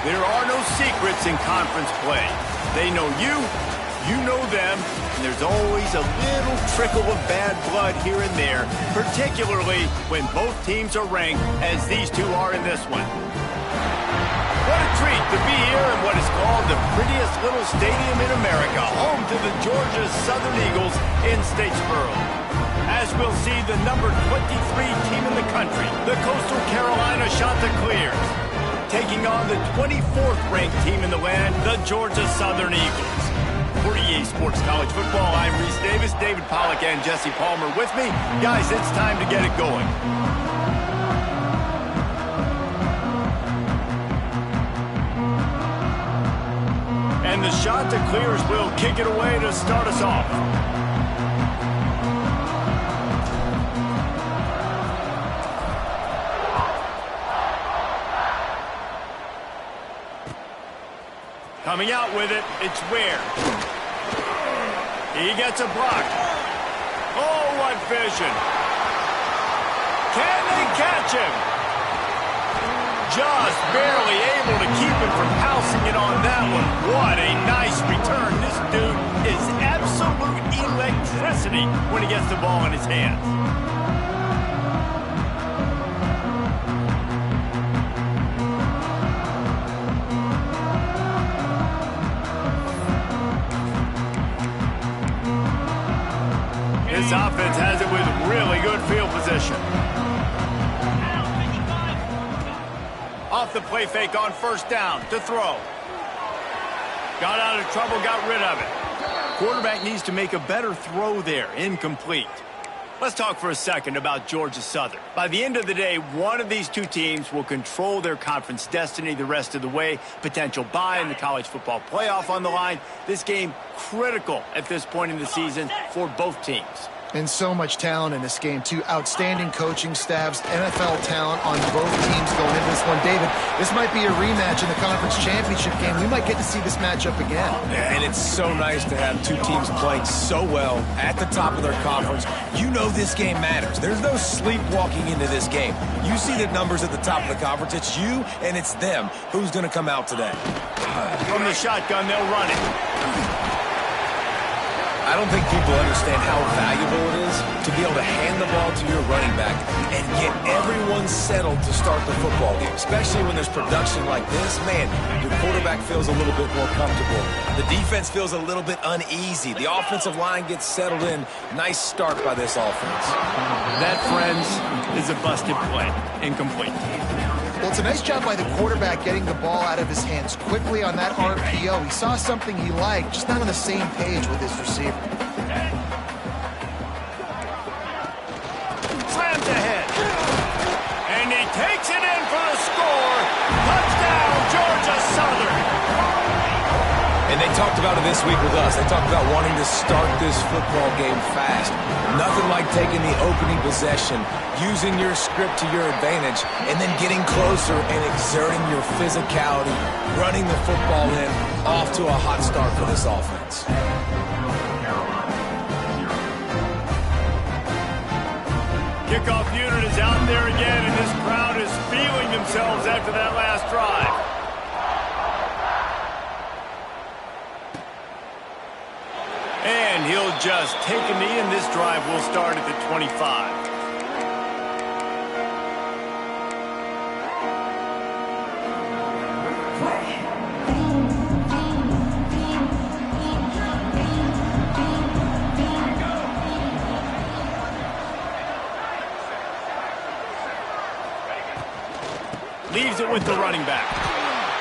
There are no secrets in conference play. They know you, you know them, and there's always a little trickle of bad blood here and there, particularly when both teams are ranked as these two are in this one. What a treat to be here in what is called the prettiest little stadium in America, home to the Georgia Southern Eagles in Statesboro. As we'll see the number 23 team in the country, the Coastal Carolina Chanticleers, taking on the 24th ranked team in the land, the Georgia Southern Eagles. For EA Sports College Football, I'm Reese Davis, David Pollack, and Jesse Palmer with me. Guys, it's time to get it going. And the Chanticleers will kick it away to start us off. Coming out with it, it's Ware. He gets a block. Oh, what vision. Can they catch him? Just barely able to keep him from pouncing it on that one. What a nice return. This dude is absolute electricity when he gets the ball in his hands. This offense has it with really good field position. Off the play fake on first down to throw. Got out of trouble, got rid of it. Quarterback needs to make a better throw there. Incomplete. Let's talk for a second about Georgia Southern. By the end of the day, one of these two teams will control their conference destiny the rest of the way. Potential bye in the college football playoff on the line. This game critical at this point in the season for both teams. And so much talent in this game, too. Outstanding coaching staffs, NFL talent on both teams going into this one. David, this might be a rematch in the conference championship game. We might get to see this matchup again. Yeah, and it's so nice to have two teams playing so well at the top of their conference. You know this game matters. There's no sleepwalking into this game. You see the numbers at the top of the conference. It's you and it's them. Who's going to come out today? From the shotgun, they'll run it. I don't think people understand how valuable it is to be able to hand the ball to your running back and get everyone settled to start the football game, especially when there's production like this. Man, your quarterback feels a little bit more comfortable. The defense feels a little bit uneasy. The offensive line gets settled in. Nice start by this offense. That, friends, is a busted play. Incomplete. Well, it's a nice job by the quarterback getting the ball out of his hands quickly on that RPO. He saw something he liked, just not on the same page with his receiver. Slams ahead. And he takes it in for the score. Touchdown, Georgia Southern. And they talked about it this week with us. They talked about wanting to start this football game fast. Nothing like taking the opening possession, using your script to your advantage, and then getting closer and exerting your physicality, running the football in, off to a hot start for this offense. Kickoff unit is out there again, and this crowd is feeling themselves after that last drive. And he'll just take a knee, and this drive will start at the 25. Leaves it with the running back.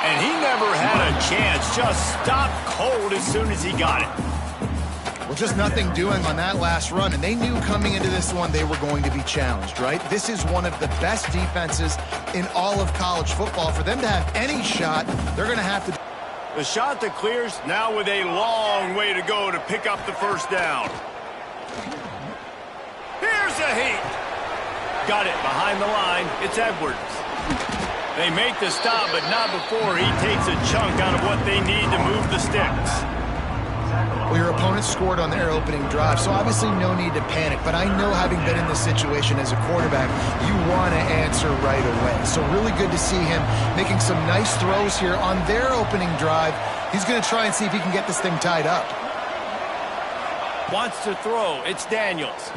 And he never had a chance. Just stopped cold as soon as he got it. Well, just nothing doing on that last run, and they knew coming into this one they were going to be challenged, right? This is one of the best defenses in all of college football. For them to have any shot, they're going to have to... The Chanticleers now with a long way to go to pick up the first down. Here's a heat. Got it behind the line. It's Edwards. They make the stop, but not before he takes a chunk out of what they need to move the sticks. Well, your opponent scored on their opening drive, so obviously no need to panic. But I know, having been in this situation as a quarterback, you want to answer right away. So really good to see him making some nice throws here on their opening drive. He's going to try and see if he can get this thing tied up. Wants to throw. It's Daniels.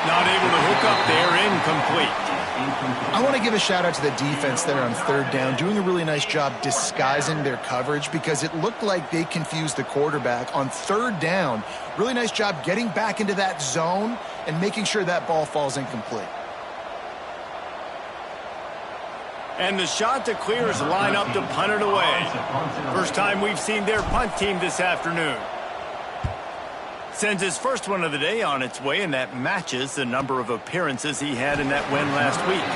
Not able to hook up there. Incomplete. I want to give a shout out to the defense there on third down, doing a really nice job disguising their coverage, because it looked like they confused the quarterback on third down. Really nice job getting back into that zone and making sure that ball falls incomplete. And the shot to clear is line up to punt it away. First time we've seen their punt team this afternoon. Sends his first one of the day on its way, and that matches the number of appearances he had in that win last week.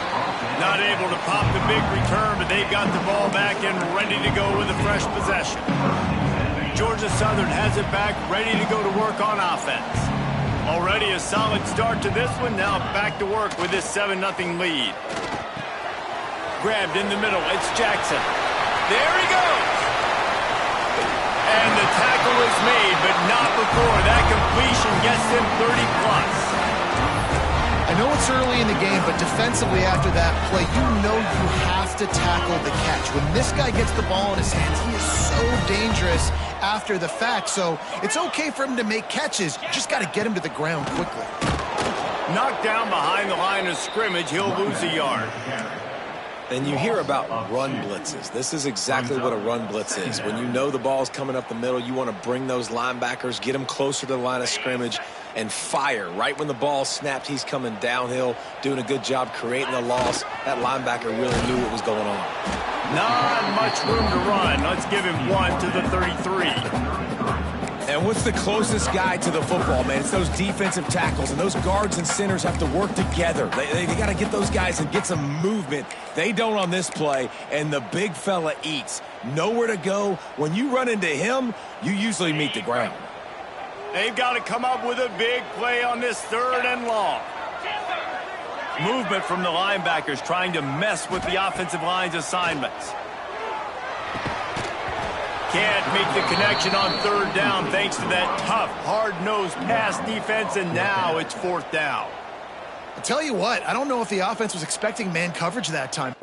Not able to pop the big return, but they've got the ball back and ready to go with a fresh possession. Georgia Southern has it back, ready to go to work on offense. Already a solid start to this one, now back to work with this 7-0 lead. Grabbed in the middle, it's Jackson. There he goes! And the tackle is made, but not before that completion gets him 30+. I know it's early in the game, but defensively after that play, you know you have to tackle the catch. When this guy gets the ball in his hands, he is so dangerous after the fact. So it's okay for him to make catches. You just got to get him to the ground quickly. Knocked down behind the line of scrimmage, he'll lose a yard. And you hear about run blitzes. This is exactly what a run blitz is. When you know the ball's coming up the middle, you want to bring those linebackers, get them closer to the line of scrimmage, and fire. Right when the ball snapped, he's coming downhill, doing a good job creating the loss. That linebacker really knew what was going on. Not much room to run. Let's give him 1 to the 33. And what's the closest guy to the football, man? It's those defensive tackles, and those guards and centers have to work together. They got to get those guys and get some movement. They don't on this play, and the big fella eats. Nowhere to go. When you run into him, you usually meet the ground. They've got to come up with a big play on this 3rd and long. Movement from the linebackers trying to mess with the offensive line's assignments. Can't make the connection on 3rd down thanks to that tough, hard-nosed pass defense, and now it's 4th down. I'll tell you what, I don't know if the offense was expecting man coverage that time.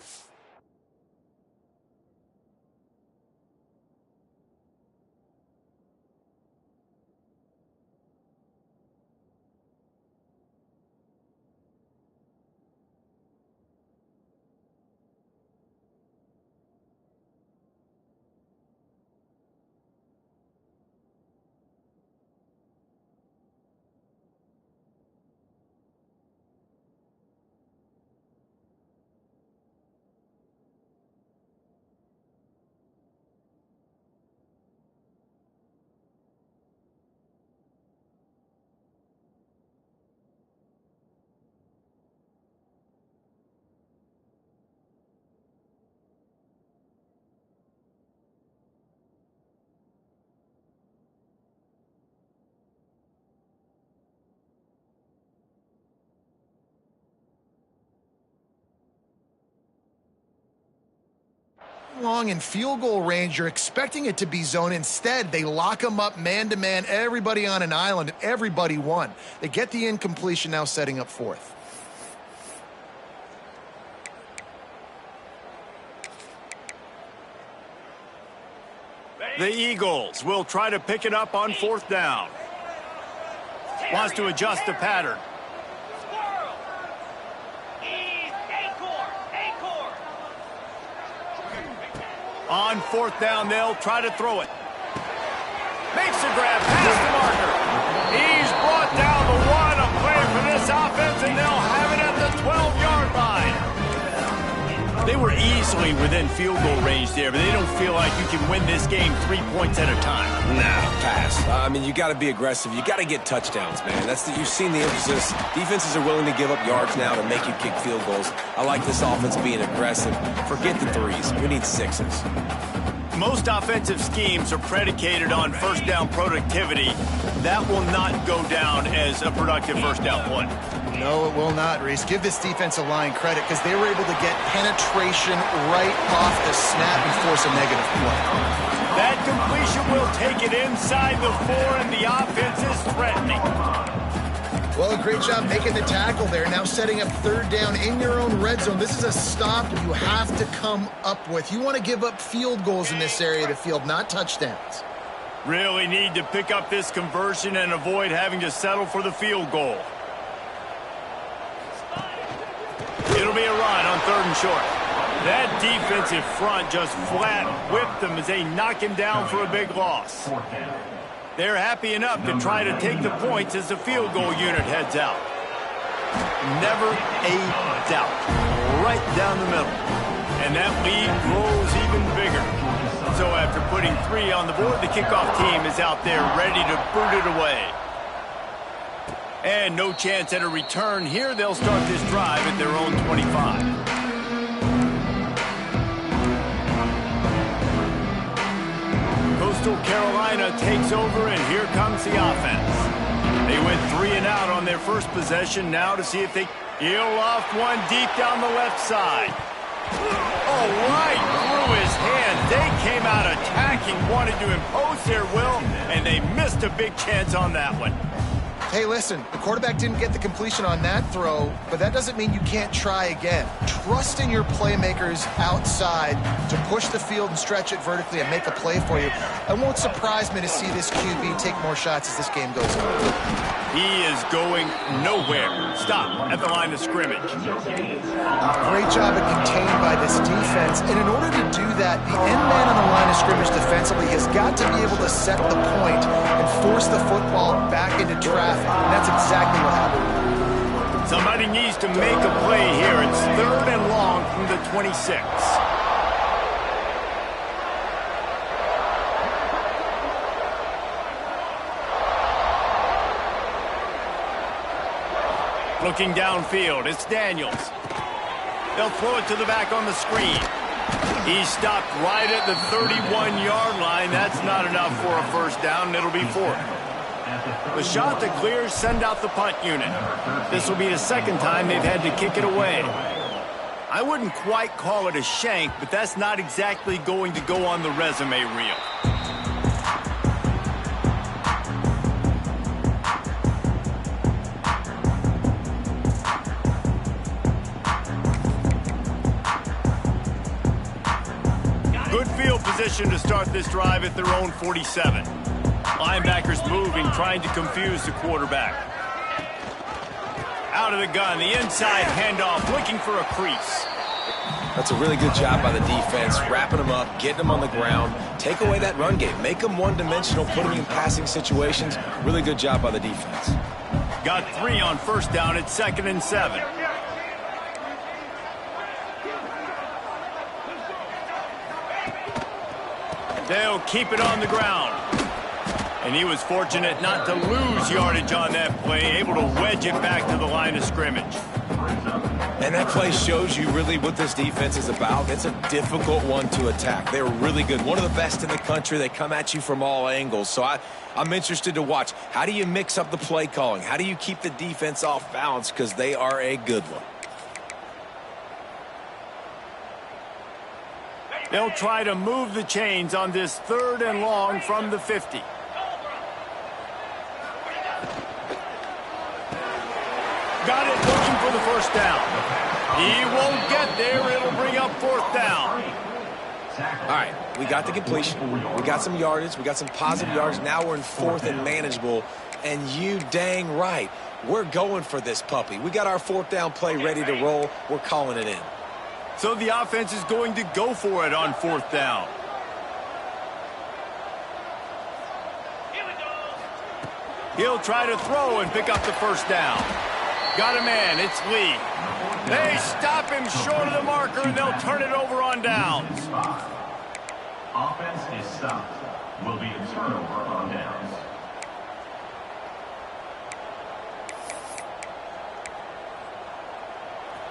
Long in field goal range, you're expecting it to be zone. Instead, they lock them up man-to-man, everybody on an island, and everybody won. They get the incompletion, now setting up 4th. The Eagles will try to pick it up on 4th down. Wants to adjust the pattern. On 4th down, they'll try to throw it. Makes the grab past the marker. He's brought down the 1, a play for this offense, and they'll have it at the 12-yard line. They were easily within field goal range there, but they don't feel like you can win this game 3 points at a time. Nah, pass. I mean, you got to be aggressive. You got to get touchdowns, man. You've seen the emphasis. Defenses are willing to give up yards now to make you kick field goals. I like this offense being aggressive. Forget the 3s. We need 6s. Most offensive schemes are predicated on 1st down productivity. That will not go down as a productive 1st down play. No, it will not, Reese. Give this defensive line credit because they were able to get penetration right off the snap and force a negative play. That completion will take it inside the 4, and the offense is threatening. Well, a great job making the tackle there. Now setting up third down in your own red zone. This is a stop you have to come up with. You want to give up field goals in this area of the field, not touchdowns. Really need to pick up this conversion and avoid having to settle for the field goal. It'll be a run on 3rd and short. That defensive front just flat whipped them as they knock him down for a big loss. They're happy enough to try to take the points as the field goal unit heads out. Never a doubt. Right down the middle. And that lead grows even bigger. So after putting 3 on the board, the kickoff team is out there ready to boot it away. And no chance at a return here. They'll start this drive at their own 25. Coastal Carolina takes over, and here comes the offense. They went 3 and out on their first possession. Now to see if they heel off one deep down the left side. Oh, right through his hand. They came out attacking, wanted to impose their will, and they missed a big chance on that one. Hey, listen, the quarterback didn't get the completion on that throw, but that doesn't mean you can't try again. Trust in your playmakers outside to push the field and stretch it vertically and make a play for you. It won't surprise me to see this QB take more shots as this game goes on. He is going nowhere. Stop at the line of scrimmage. Great job at contained by this defense. And in order to do that, the end man on the line of scrimmage defensively has got to be able to set the point and force the football back into traffic. And that's exactly what happened. Somebody needs to make a play here. It's 3rd and long from the 26. Looking downfield, it's Daniels. They'll throw it to the back on the screen. He stopped right at the 31-yard line. That's not enough for a first down, and it'll be 4th. The shot that clears, send out the punt unit. This will be the 2nd time they've had to kick it away. I wouldn't quite call it a shank, but that's not exactly going to go on the resume reel. Good field position to start this drive at their own 47. Linebackers moving, trying to confuse the quarterback. Out of the gun, the inside handoff, looking for a crease. That's a really good job by the defense, wrapping them up, getting them on the ground. Take away that run game. Make them one-dimensional, put them in passing situations. Really good job by the defense. Got 3 on first down at 2nd and 7. They'll keep it on the ground. And he was fortunate not to lose yardage on that play, able to wedge it back to the line of scrimmage. And that play shows you really what this defense is about. It's a difficult one to attack. They're really good. One of the best in the country. They come at you from all angles. So I'm interested to watch. How do you mix up the play calling? How do you keep the defense off balance? Because they are a good one. They'll try to move the chains on this 3rd and long from the 50. Got it, looking for the first down. He won't get there. It'll bring up 4th down. All right, we got the completion. We got some yardage. We got some positive yards. Now we're in 4th and manageable. And you dang right, we're going for this puppy. We got our 4th down play ready to roll. We're calling it in. So the offense is going to go for it on 4th down. He'll try to throw and pick up the first down. Got a man, it's Lee. They stop him short of the marker, and they'll turn it over on downs. Offense is stopped. Will be a turnover on downs.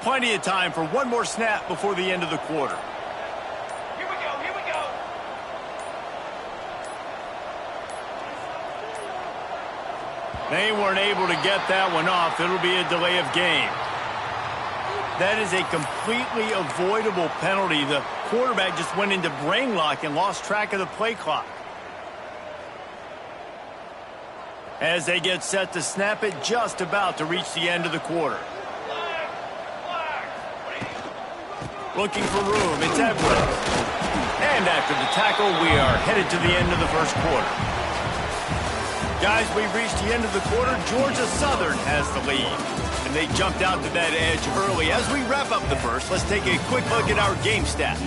Plenty of time for one more snap before the end of the quarter. Here we go, here we go. They weren't able to get that one off. It'll be a delay of game. That is a completely avoidable penalty. The quarterback just went into brain lock and lost track of the play clock. As they get set to snap it, just about to reach the end of the quarter. Looking for room, it's Edwards. And after the tackle, we are headed to the end of the first quarter. Guys, we've reached the end of the quarter. Georgia Southern has the lead. And they jumped out to that edge early. As we wrap up the first, let's take a quick look at our game stats.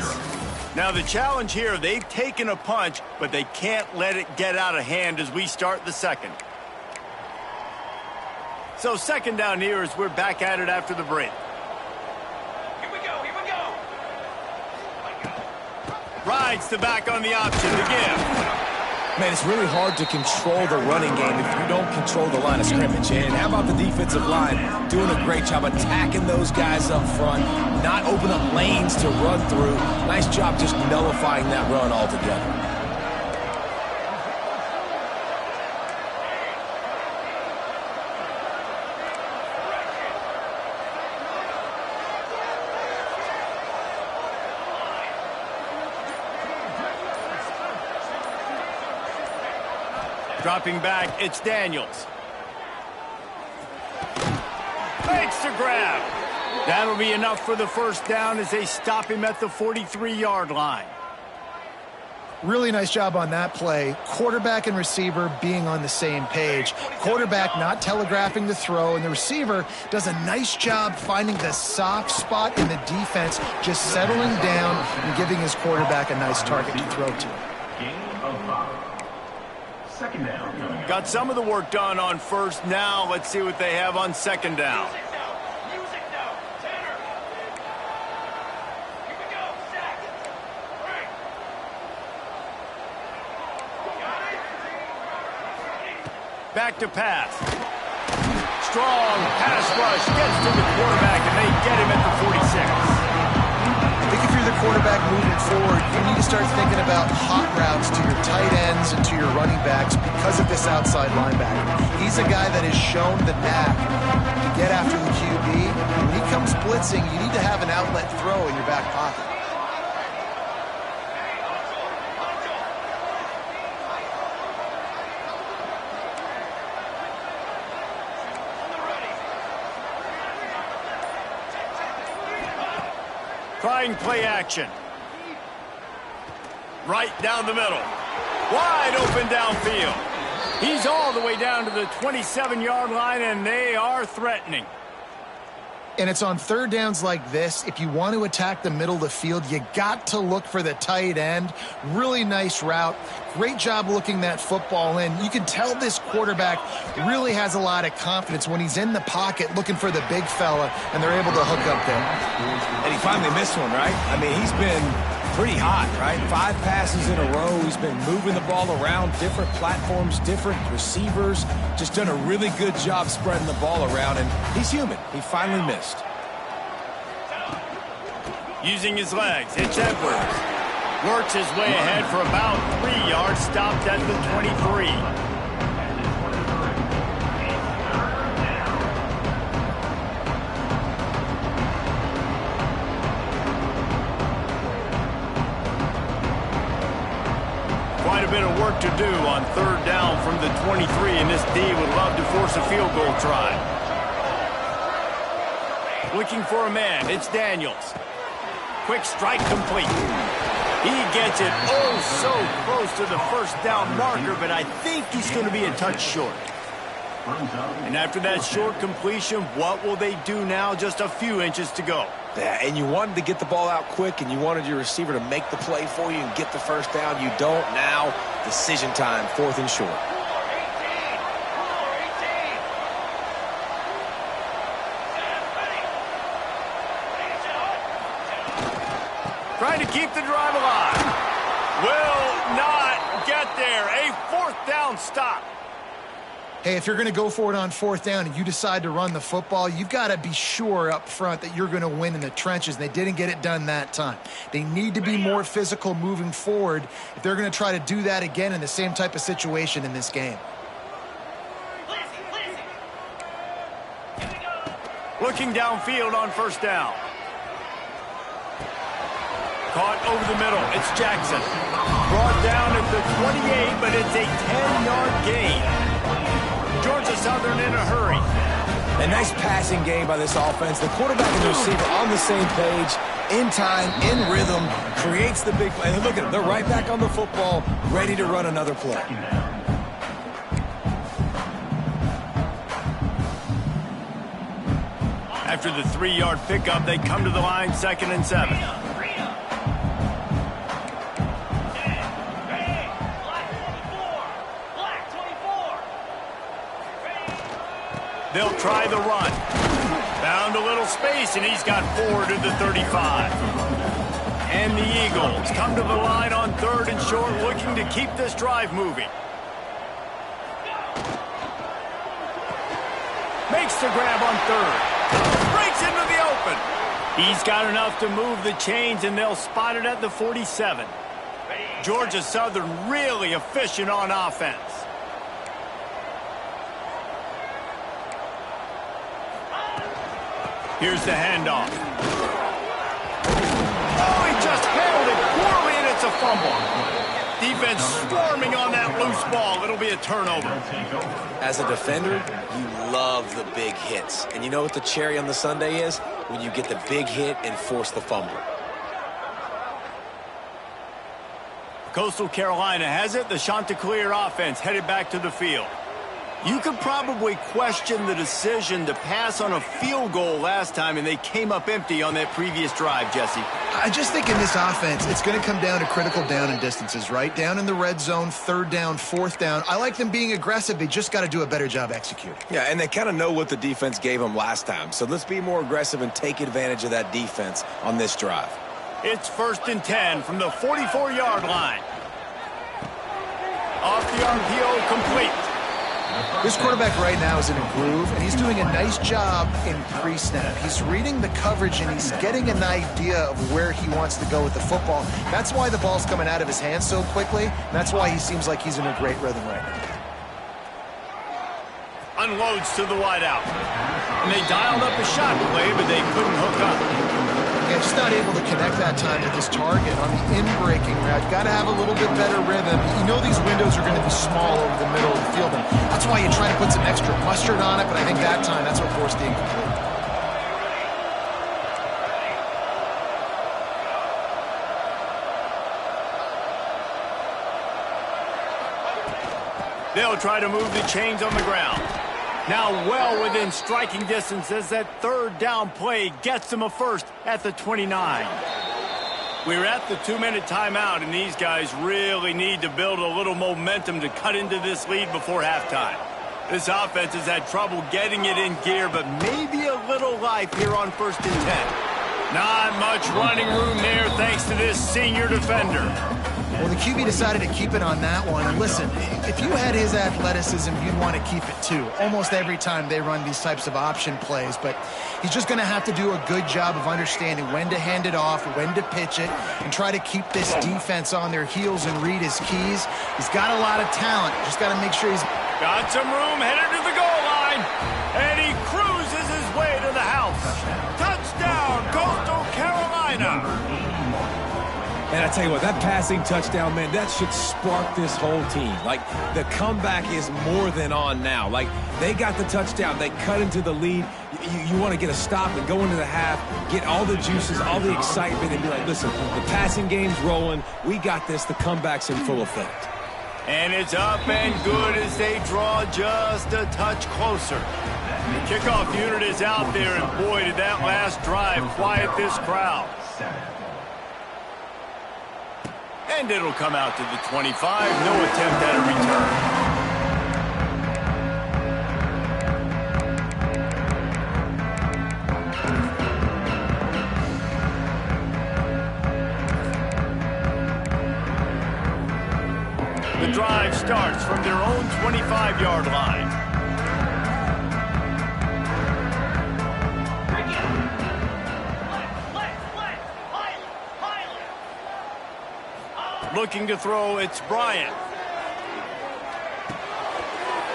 Now the challenge here, they've taken a punch, but they can't let it get out of hand as we start the second. So second down here as we're back at it after the break. Here we go, here we go. Rides the back on the option to give. Man, it's really hard to control the running game if you don't control the line of scrimmage. And how about the defensive line doing a great job attacking those guys up front, not open up lanes to run through. Nice job just nullifying that run altogether. Dropping back, it's Daniels. Makes the grab. That'll be enough for the first down as they stop him at the 43-yard line. Really nice job on that play. Quarterback and receiver being on the same page. Quarterback not telegraphing the throw, and the receiver does a nice job finding the soft spot in the defense, just settling down and giving his quarterback a nice target to throw to. Game of 5. Second down. Got some of the work done on first. Now let's see what they have on second down. Music now. Tanner. Here we go. Sack. Right. Got it. Back to pass. Strong pass rush gets to the quarterback, and they get him at the 46. I think if you're the quarterback moving forward, you need to start thinking about hot routes to your tight ends and to your running backs because of this outside linebacker. He's a guy that has shown the knack to get after the QB. When he comes blitzing, you need to have an outlet throw in your back pocket. Trying play action. Right down the middle. Wide open downfield. He's all the way down to the 27-yard line, and they are threatening. And it's on third downs like this. If you want to attack the middle of the field, you got to look for the tight end. Really nice route. Great job looking that football in. You can tell this quarterback really has a lot of confidence when he's in the pocket looking for the big fella, and they're able to hook up there. And he finally missed one, right? I mean, he's been pretty hot, right? 5 passes in a row. He's been moving the ball around, different platforms, different receivers. Just done a really good job spreading the ball around, and he's human. He finally missed. Using his legs, it's Edwards. Works his way ahead for about 3 yards, stopped at the 23. Quite a bit of work to do on third down from the 23, and this D would love to force a field goal try. Looking for a man, it's Daniels. Quick strike complete. He gets it so close to the first down marker, but I think he's going to be a touch short. And after that short completion, what will they do now? Just a few inches to go. Yeah, and you wanted to get the ball out quick, and you wanted your receiver to make the play for you and get the first down. You don't now. Decision time, 4th and short. Trying to keep the drive alive. Will not get there. A 4th down stop. Hey, if you're going to go for it on 4th down and you decide to run the football, you've got to be sure up front that you're going to win in the trenches. And they didn't get it done that time. They need to be more physical moving forward if they're going to try to do that again in the same type of situation in this game. Looking downfield on first down. Caught over the middle. It's Jackson. Brought down at the 28, but it's a 10-yard gain. Georgia Southern in a hurry. A nice passing game by this offense. The quarterback and the receiver on the same page, in time, in rhythm, creates the big play. And look at it, they're right back on the football, ready to run another play. After the 3-yard pickup, they come to the line, 2nd and 7. They'll try the run. Found a little space, and he's got 4 to the 35. And the Eagles come to the line on 3rd and short, looking to keep this drive moving. Makes the grab on 3rd. Breaks into the open. He's got enough to move the chains, and they'll spot it at the 47. Georgia Southern really efficient on offense. Here's the handoff. Oh, he just handled it poorly, and it's a fumble. Defense swarming on that loose ball. It'll be a turnover. As a defender, you love the big hits. And you know what the cherry on the sundae is? When you get the big hit and force the fumble. Coastal Carolina has it. The Chanticleer offense headed back to the field. You could probably question the decision to pass on a field goal last time, and they came up empty on that previous drive, Jesse. I just think in this offense, it's going to come down to critical down and distances, right? Down in the red zone, 3rd down, 4th down. I like them being aggressive. They just got to do a better job executing. Yeah, and they kind of know what the defense gave them last time. So let's be more aggressive and take advantage of that defense on this drive. It's 1st and 10 from the 44-yard line. Off the RPO, complete. This quarterback right now is in a groove, and he's doing a nice job in pre-snap. He's reading the coverage, and he's getting an idea of where he wants to go with the football. That's why the ball's coming out of his hands so quickly. And that's why he seems like he's in a great rhythm right now. Unloads to the wideout. And they dialed up a shot play, but they couldn't hook up. Yeah, just not able to connect that time with his target on the in-breaking route. Got to have a little bit better rhythm. You know these windows are going to be small over the middle of the field, and that's why you try to put some extra mustard on it, but I think that time that's what forced the incomplete. They'll try to move the chains on the ground. Now well within striking distance as that 3rd down play gets them a first at the 29. We're at the 2-minute timeout, and these guys really need to build a little momentum to cut into this lead before halftime. This offense has had trouble getting it in gear, but maybe a little life here on 1st and 10. Not much running room there thanks to this senior defender. Well, the QB decided to keep it on that one. And listen, if you had his athleticism, you'd want to keep it too. Almost every time they run these types of option plays. But he's just going to have to do a good job of understanding when to hand it off, when to pitch it, and try to keep this defense on their heels and read his keys. He's got a lot of talent. Just got to make sure he's... Got some room, headed to the goal line. And he cruises his way to the house. Touchdown, Coastal Carolina. And I tell you what, that passing touchdown, man, that should spark this whole team. Like, the comeback is more than on now. Like, they got the touchdown. They cut into the lead. You want to get a stop and go into the half, get all the juices, all the excitement, and be like, listen, the passing game's rolling. We got this. The comeback's in full effect. And it's up and good as they draw just a touch closer. The kickoff unit is out there, and boy, did that last drive quiet this crowd. And it'll come out to the 25. No attempt at a return. The drive starts from their own 25-yard line. Looking to throw, it's Bryant.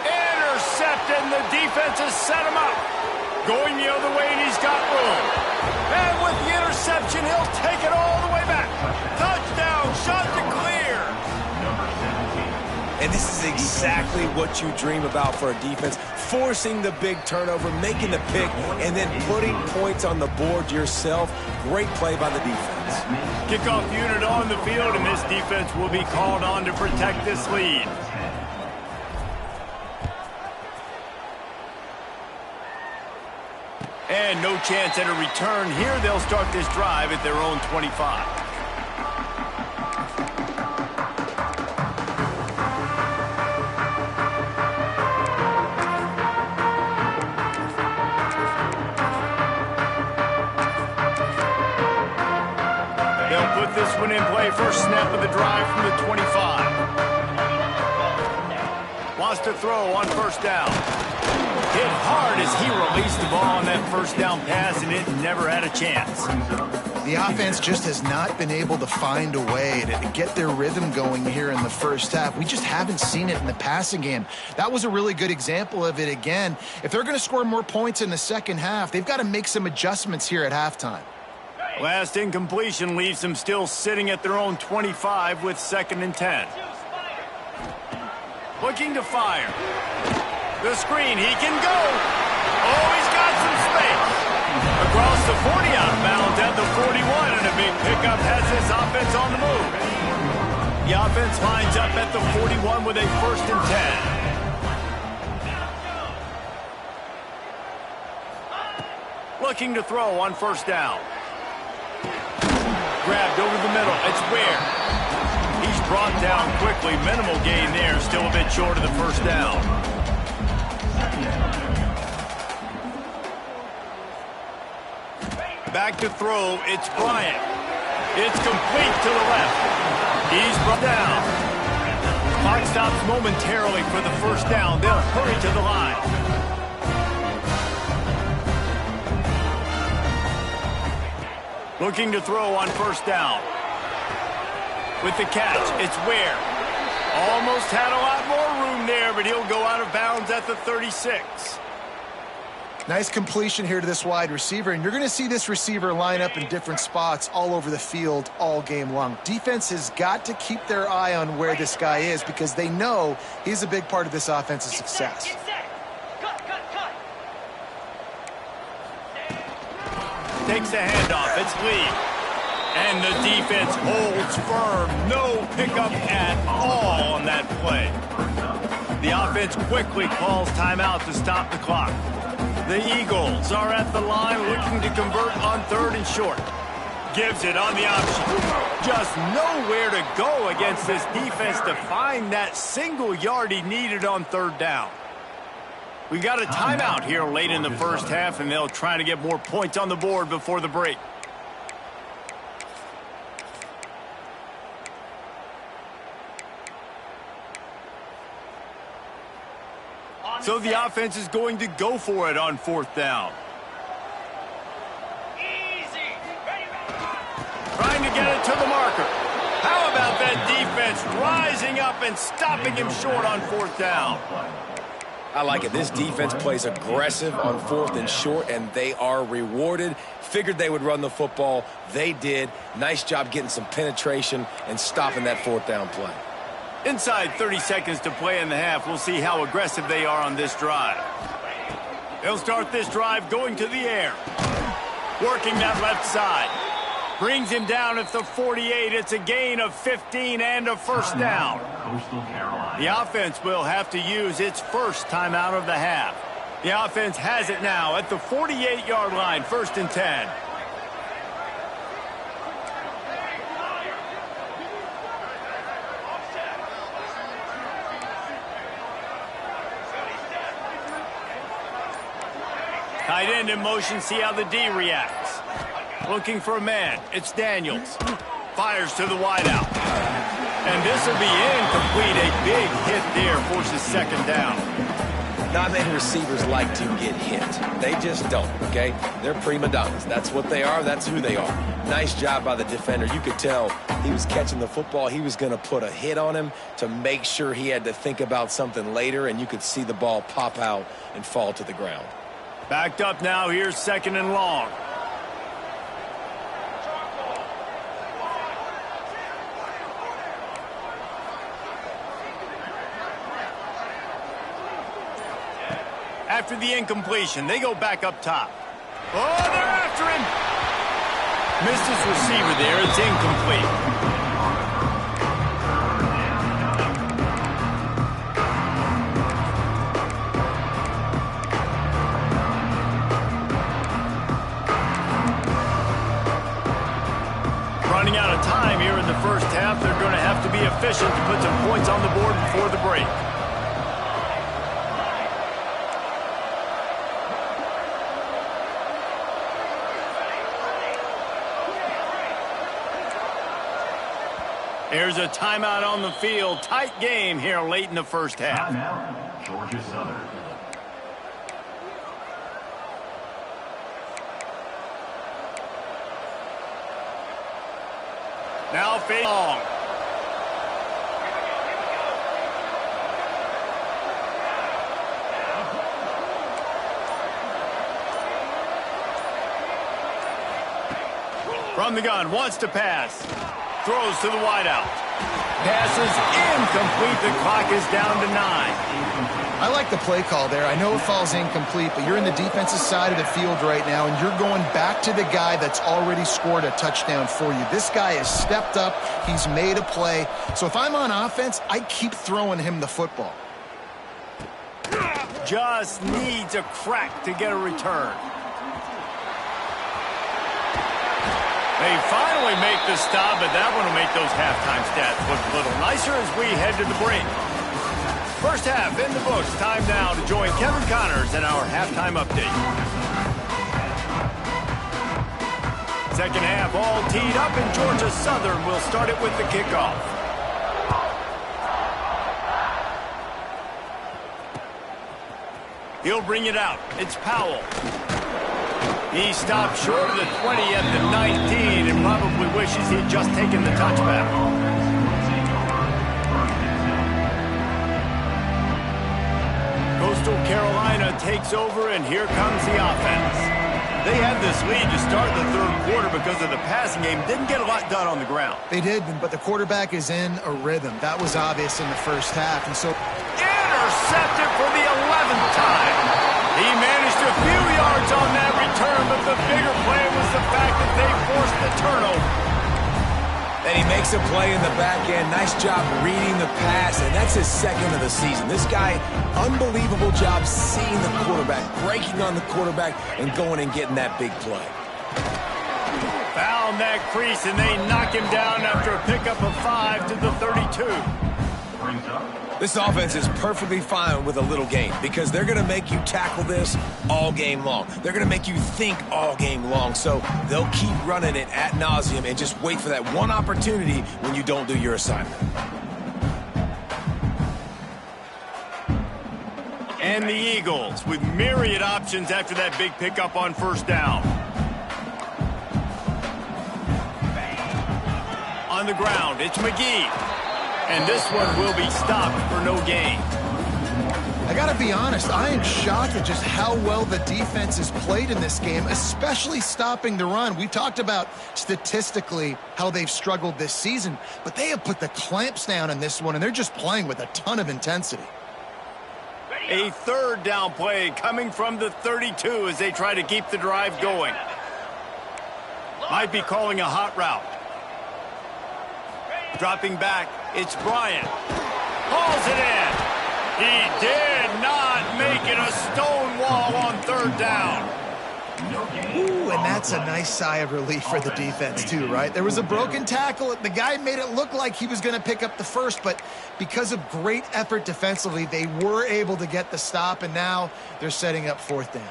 Intercepted, and the defense has set him up. Going the other way, and he's got room. And with the interception, he'll take it all the way back. And this is exactly what you dream about for a defense, forcing the big turnover, making the pick, and then putting points on the board yourself. Great play by the defense. Kickoff unit on the field, and this defense will be called on to protect this lead. And no chance at a return here. They'll start this drive at their own 25. They'll put this one in play. First snap of the drive from the 25. Wants to throw on first down. Hit hard as he released the ball on that first down pass, and it never had a chance. The offense just has not been able to find a way to get their rhythm going here in the first half. We just haven't seen it in the passing game. That was a really good example of it again. If they're going to score more points in the second half, they've got to make some adjustments here at halftime. Last incompletion leaves them still sitting at their own 25 with 2nd and 10. Looking to fire. The screen, he can go. Oh, he's got some space. Across the 40, out of bounds at the 41, and a big pickup has this offense on the move. The offense lines up at the 41 with a 1st and 10. Looking to throw on first down. Grabbed over the middle. It's Ware. He's brought down quickly. Minimal gain there. Still a bit short of the first down. Back to throw. It's Bryant. It's complete to the left. He's brought down. Clock stops momentarily for the first down. They'll hurry to the line. Looking to throw on first down. With the catch, it's Ware. Almost had a lot more room there, but he'll go out of bounds at the 36. Nice completion here to this wide receiver, and you're going to see this receiver line up in different spots all over the field all game long. Defense has got to keep their eye on where this guy is because they know he's a big part of this offense's success. Takes the handoff. It's Lee. And the defense holds firm. No pickup at all on that play. The offense quickly calls timeout to stop the clock. The Eagles are at the line looking to convert on 3rd and short. Gives it on the option. Just nowhere to go against this defense to find that single yard he needed on 3rd down. We got a timeout here late in the first half, and they'll try to get more points on the board before the break. So the offense is going to go for it on 4th down. Trying to get it to the marker. How about that defense rising up and stopping him short on 4th down? I like it. This defense plays aggressive on 4th and short, and they are rewarded. Figured they would run the football. They did. Nice job getting some penetration and stopping that 4th down play. Inside 30 seconds to play in the half. We'll see how aggressive they are on this drive. They'll start this drive going to the air. Working that left side. Brings him down at the 48. It's a gain of 15 and a first down. The offense will have to use its first timeout of the half. The offense has it now at the 48-yard line, 1st and 10. Tight end in motion, see how the D reacts. Looking for a man, it's Daniels. Fires to the wideout. And this will be incomplete. A big hit there forces 2nd down. Not many receivers like to get hit. They just don't, okay? They're prima donnas. That's what they are. That's who they are. Nice job by the defender. You could tell he was catching the football. He was going to put a hit on him to make sure he had to think about something later, and you could see the ball pop out and fall to the ground. Backed up now. Here's 2nd and long. After the incompletion, they go back up top. Oh, they're after him. Missed his receiver there. It's incomplete. Running out of time here in the first half. They're going to have to be efficient to put some points on the board before the break. There's a timeout on the field. Tight game here late in the first half. Timeout, Georgia Southern. Now fade long. From the gun, wants to pass. Throws to the wideout. Passes incomplete. The clock is down to 9. I like the play call there. I know it falls incomplete, but you're in the defensive side of the field right now, and you're going back to the guy that's already scored a touchdown for you. This guy has stepped up. He's made a play. So if I'm on offense, I keep throwing him the football. Just needs a crack to get a return. They finally make the stop, but that one will make those halftime stats look a little nicer as we head to the break. First half in the books. Time now to join Kevin Connors in our halftime update. Second half all teed up, and Georgia Southern will start it with the kickoff. He'll bring it out. It's Powell. He stopped short of the 20 at the 19 and probably wishes he'd just taken the touchback. Coastal Carolina takes over, and here comes the offense. They had this lead to start the third quarter because of the passing game. Didn't get a lot done on the ground. They did, but the quarterback is in a rhythm. That was obvious in the first half. And so intercepted for the 11th time. He managed a few yards on that return, but the bigger play was the fact that they forced the turnover. And he makes a play in the back end. Nice job reading the pass, and that's his second of the season. This guy, unbelievable job seeing the quarterback, breaking on the quarterback, and going and getting that big play. Found that crease, and they knock him down after a pickup of 5 to the 32. Brings up This offense is perfectly fine with a little game because they're going to make you tackle this all game long. They're going to make you think all game long. So they'll keep running it ad nauseum and just wait for that one opportunity when you don't do your assignment. And the Eagles with myriad options after that big pickup on first down. On the ground, it's McGee. And this one will be stopped for no gain. I got to be honest, I am shocked at just how well the defense has played in this game, especially stopping the run. We talked about statistically how they've struggled this season, but they have put the clamps down in this one, and they're just playing with a ton of intensity. A third down play coming from the 32 as they try to keep the drive going. Might be calling a hot route. Dropping back, it's Bryant. Hauls it in. He did not make it a stone wall on third down. Ooh, and that's a nice sigh of relief for the defense too, right? There was a broken tackle. The guy made it look like he was going to pick up the first, but because of great effort defensively, they were able to get the stop, and now they're setting up fourth down.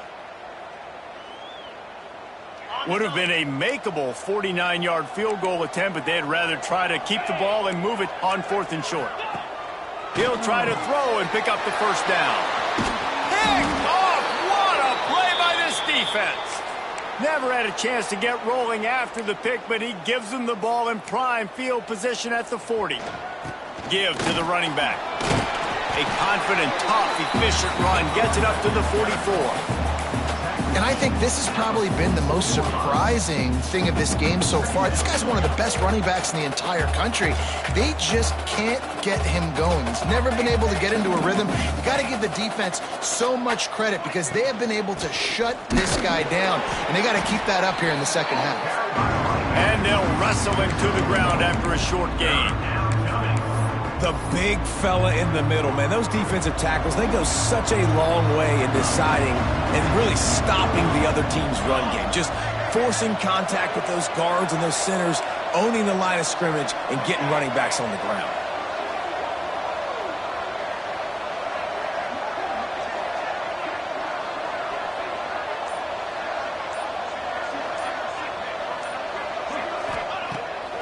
Would have been a makeable 49-yard field goal attempt, but they'd rather try to keep the ball and move it on fourth and short. He'll try to throw and pick up the first down. Picked off! What a play by this defense! Never had a chance to get rolling after the pick, but he gives them the ball in prime field position at the 40. Give to the running back. A confident, tough, efficient run gets it up to the 44. And I think this has probably been the most surprising thing of this game so far. This guy's one of the best running backs in the entire country. They just can't get him going. He's never been able to get into a rhythm. You got to give the defense so much credit because they have been able to shut this guy down, and they got to keep that up here in the second half. And they'll wrestle him to the ground after a short gain. The big fella in the middle, man. Those defensive tackles, they go such a long way in deciding and really stopping the other team's run game. Just forcing contact with those guards and those centers, owning the line of scrimmage, and getting running backs on the ground.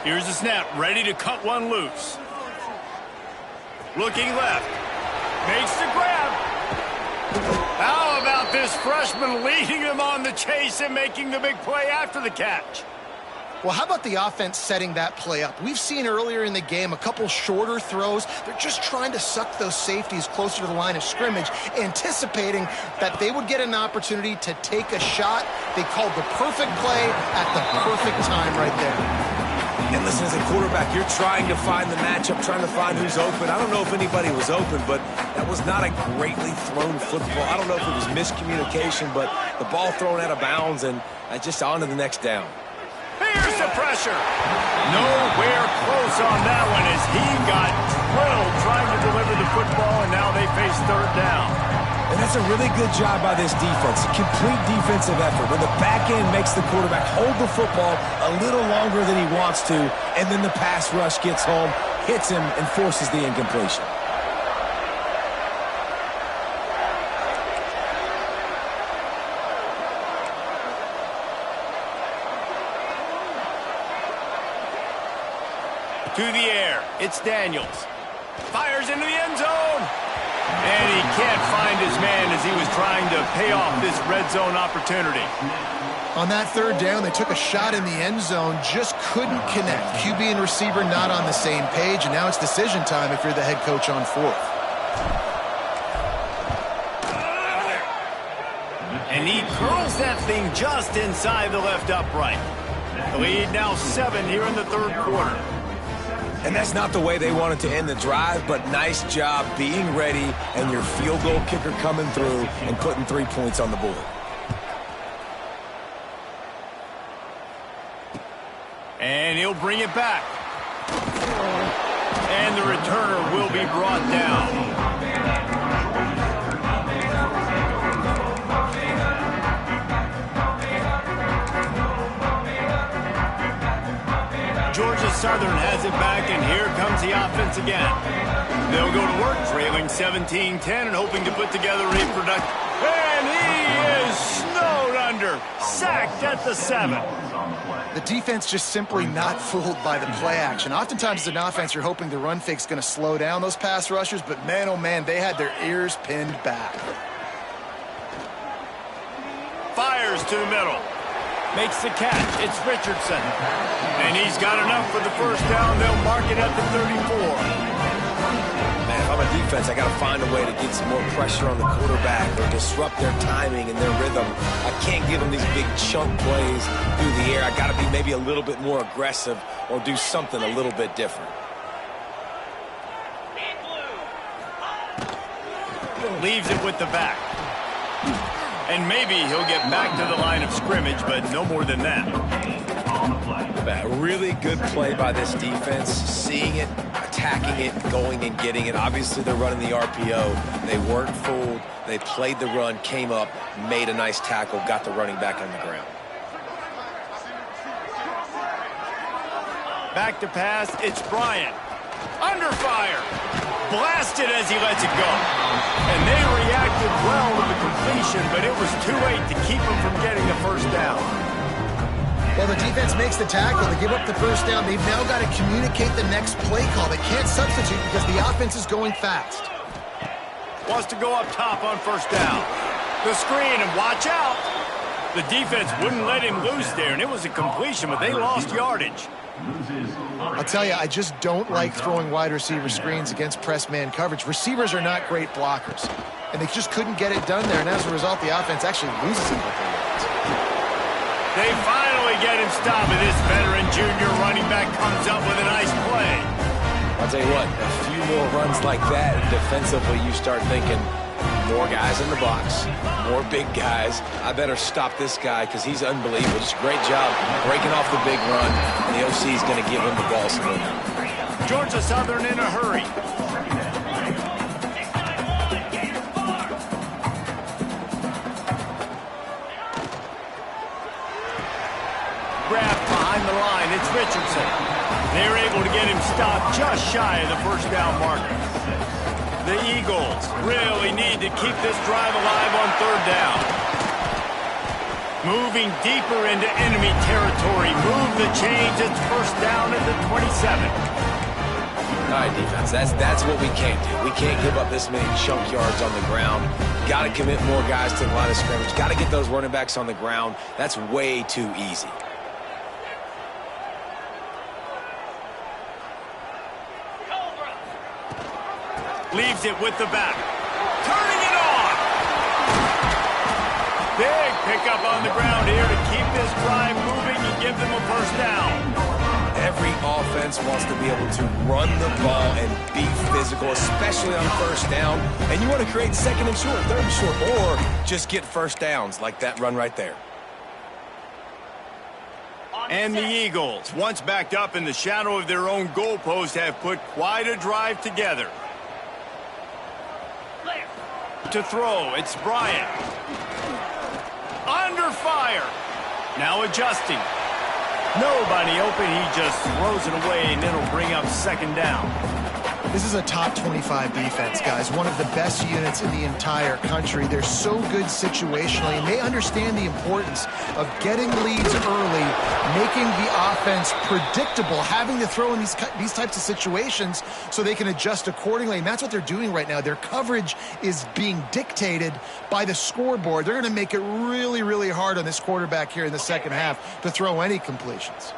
Here's the snap, ready to cut one loose. Looking left. Makes the grab. How about this freshman leading him on the chase and making the big play after the catch? Well, how about the offense setting that play up? We've seen earlier in the game a couple shorter throws. They're just trying to suck those safeties closer to the line of scrimmage, anticipating that they would get an opportunity to take a shot. They called the perfect play at the perfect time right there. And listen, as a quarterback, you're trying to find the matchup, trying to find who's open. I don't know if anybody was open, but that was not a greatly thrown football. I don't know if it was miscommunication, but the ball thrown out of bounds and just on to the next down. Here's the pressure. Nowhere close on that one as he got drilled trying to deliver the football, and now they face third down. And that's a really good job by this defense. A complete defensive effort. When the back end makes the quarterback hold the football a little longer than he wants to, and then the pass rush gets home, hits him, and forces the incompletion. To the air, it's Daniels. Fires into the end zone. And he can't find his man as he was trying to pay off this red zone opportunity. On that third down, they took a shot in the end zone, just couldn't connect. QB and receiver not on the same page, and now it's decision time if you're the head coach on fourth. And he curls that thing just inside the left upright. The lead now 7 here in the third quarter. And that's not the way they wanted to end the drive, but nice job being ready and your field goal kicker coming through and putting 3 points on the board. And he'll bring it back. And the returner will be brought down. Georgia Southern has it back, and here comes the offense again. They'll go to work, trailing 17-10 and hoping to put together a productive. And he is snowed under, sacked at the 7. The defense just simply not fooled by the play action. Oftentimes as an offense, you're hoping the run fake's going to slow down those pass rushers, but man, oh man, they had their ears pinned back. Fires to the middle. Makes the catch. It's Richardson. And he's got enough for the first down. They'll mark it at the 34. Man, if I'm a defense, I got to find a way to get some more pressure on the quarterback or disrupt their timing and their rhythm. I can't give them these big chunk plays through the air. I got to be maybe a little bit more aggressive or do something a little bit different. Leaves it with the back. And maybe he'll get back to the line of scrimmage, but no more than that. A really good play by this defense, seeing it, attacking it, going and getting it. Obviously, they're running the RPO. They weren't fooled. They played the run, came up, made a nice tackle, got the running back on the ground. Back to pass, it's Bryant. Under fire. Blasted as he lets it go. And they reacted well to the completion, but it was too late to keep him from getting the first down. Well, the defense makes the tackle. They give up the first down. They've now got to communicate the next play call. They can't substitute because the offense is going fast. Wants to go up top on first down. The screen, and watch out. The defense wouldn't let him loose there, and it was a completion, but they lost yardage. I'll tell you, I just don't like throwing wide receiver screens against press man coverage. Receivers are not great blockers, and they just couldn't get it done there, and as a result, the offense actually loses him. They finally get him stopped, and this veteran junior running back comes up with a nice play. I'll tell you what, a few more runs like that, and defensively you start thinking, more guys in the box, more big guys. I better stop this guy because he's unbelievable. Just a great job breaking off the big run, and the OC is going to give him the ball soon. Georgia Southern in a hurry. Grabbed behind the line. It's Richardson. They're able to get him stopped just shy of the first down marker. The Eagles really need to keep this drive alive on third down. Moving deeper into enemy territory. Move the chains. It's first down at the 27. All right, defense, that's what we can't do. We can't give up this many chunk yards on the ground. Got to commit more guys to the line of scrimmage. Got to get those running backs on the ground. That's way too easy. Leaves it with the back. Turning it on. Big pickup on the ground here to keep this drive moving and give them a first down. Every offense wants to be able to run the ball and be physical, especially on first down. And you want to create second and short, third and short, or just get first downs like that run right there. And the Eagles, once backed up in the shadow of their own goalpost, have put quite a drive together. To throw, it's Bryant. Under fire. Now adjusting. Nobody open, he just throws it away, and it'll bring up second down. This is a top 25 defense, guys. One of the best units in the entire country. They're so good situationally, and they understand the importance of getting leads early, making the offense predictable, having to throw in these types of situations so they can adjust accordingly. And that's what they're doing right now. Their coverage is being dictated by the scoreboard. They're going to make it really, really hard on this quarterback here in the second half to throw any completions.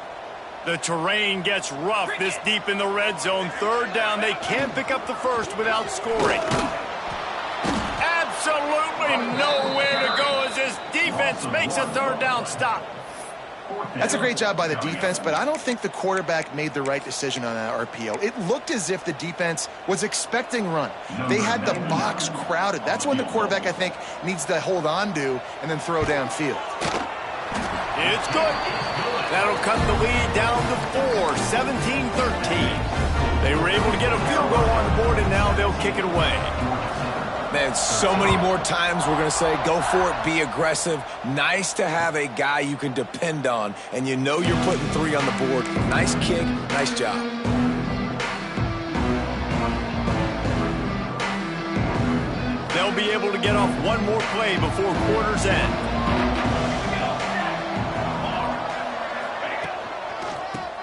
The terrain gets rough this deep in the red zone. Third down, they can't pick up the first without scoring. Absolutely nowhere to go as this defense makes a third down stop. That's a great job by the defense, but I don't think the quarterback made the right decision on that RPO. It looked as if the defense was expecting run. They had the box crowded. That's when the quarterback, I think, needs to hold on to and then throw downfield. It's good. That'll cut the lead down to 4, 17-13. They were able to get a field goal on the board, and now they'll kick it away. Man, so many more times we're going to say, go for it, be aggressive. Nice to have a guy you can depend on, and you know you're putting 3 on the board. Nice kick, nice job. They'll be able to get off one more play before quarter's end.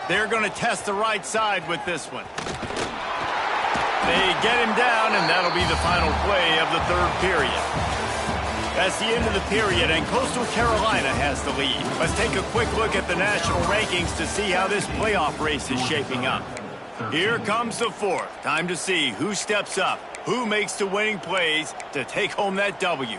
They're going to test the right side with this one. They get him down, and that'll be the final play of the third period. That's the end of the period, and Coastal Carolina has the lead. Let's take a quick look at the national rankings to see how this playoff race is shaping up. Here comes the fourth. Time to see who steps up, who makes the winning plays to take home that W.